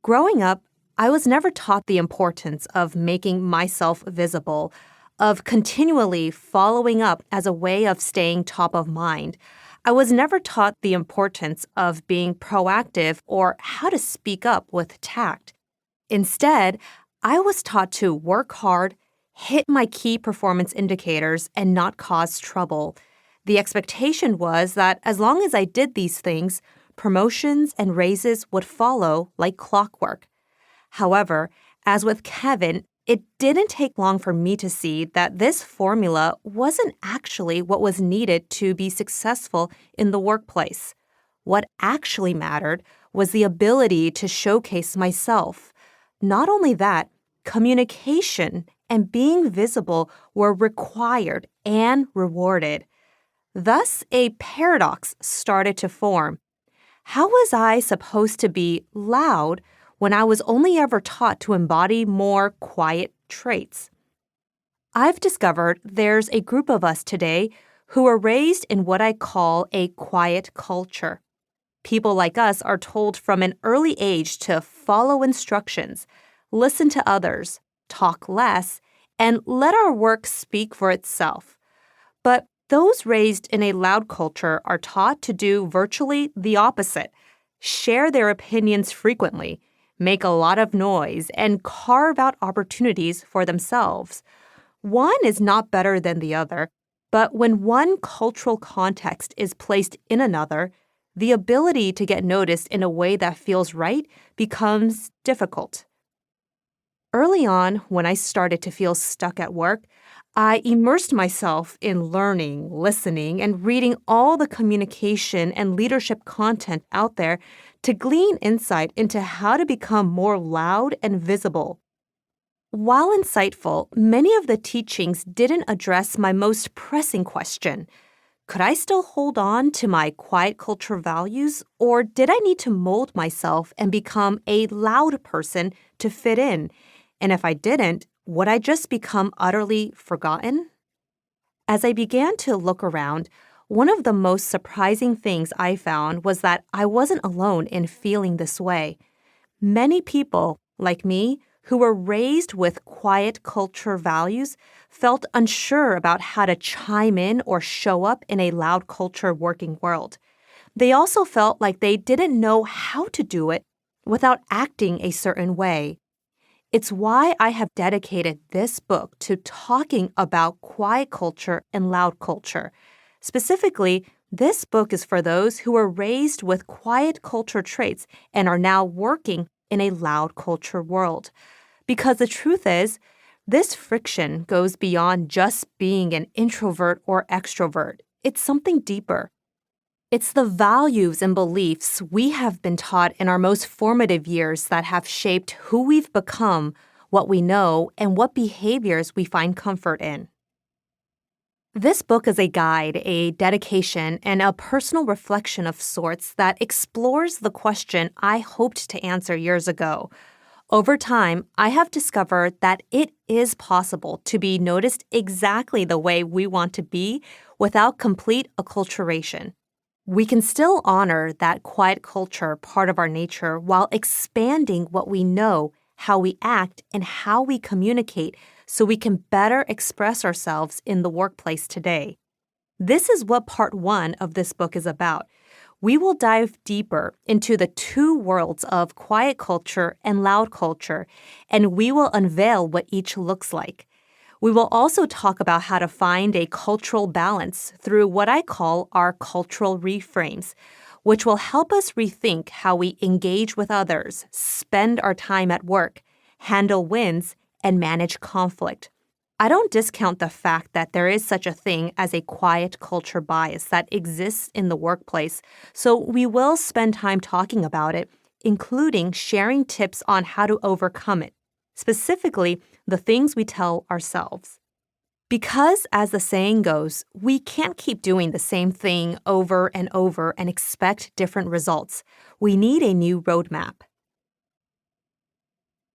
Growing up, I was never taught the importance of making myself visible, of continually following up as a way of staying top of mind. I was never taught the importance of being proactive or how to speak up with tact. Instead, I was taught to work hard, hit my key performance indicators, and not cause trouble. The expectation was that as long as I did these things, promotions and raises would follow like clockwork. However, as with Kevin, it didn't take long for me to see that this formula wasn't actually what was needed to be successful in the workplace. What actually mattered was the ability to showcase myself. Not only that, communication and being visible were required and rewarded. Thus, a paradox started to form. How was I supposed to be loud when I was only ever taught to embody more quiet traits? I've discovered there's a group of us today who are raised in what I call a quiet culture. People like us are told from an early age to follow instructions, listen to others, talk less, and let our work speak for itself. But those raised in a loud culture are taught to do virtually the opposite, share their opinions frequently, make a lot of noise, and carve out opportunities for themselves. One is not better than the other, but when one cultural context is placed in another, the ability to get noticed in a way that feels right becomes difficult. Early on, when I started to feel stuck at work, I immersed myself in learning, listening, and reading all the communication and leadership content out there to glean insight into how to become more loud and visible. While insightful, many of the teachings didn't address my most pressing question. Could I still hold on to my quiet culture values, or did I need to mold myself and become a loud person to fit in? And if I didn't, would I just become utterly forgotten? As I began to look around, one of the most surprising things I found was that I wasn't alone in feeling this way. Many people, like me, who were raised with quiet culture values, felt unsure about how to chime in or show up in a loud culture working world. They also felt like they didn't know how to do it without acting a certain way. It's why I have dedicated this book to talking about quiet culture and loud culture. Specifically, this book is for those who were raised with quiet culture traits and are now working in a loud culture world. Because the truth is, this friction goes beyond just being an introvert or extrovert. It's something deeper. It's the values and beliefs we have been taught in our most formative years that have shaped who we've become, what we know, and what behaviors we find comfort in. This book is a guide, a dedication, and a personal reflection of sorts that explores the question I hoped to answer years ago. Over time, I have discovered that it is possible to be noticed exactly the way we want to be without complete acculturation. We can still honor that quiet culture part of our nature while expanding what we know, how we act, and how we communicate so we can better express ourselves in the workplace today. This is what part 1 of this book is about. We will dive deeper into the two worlds of quiet culture and loud culture, and we will unveil what each looks like. We will also talk about how to find a cultural balance through what I call our cultural reframes, which will help us rethink how we engage with others, spend our time at work, handle wins, and manage conflict. I don't discount the fact that there is such a thing as a quiet culture bias that exists in the workplace, so we will spend time talking about it, including sharing tips on how to overcome it. Specifically, the things we tell ourselves. Because, as the saying goes, we can't keep doing the same thing over and over and expect different results. We need a new roadmap.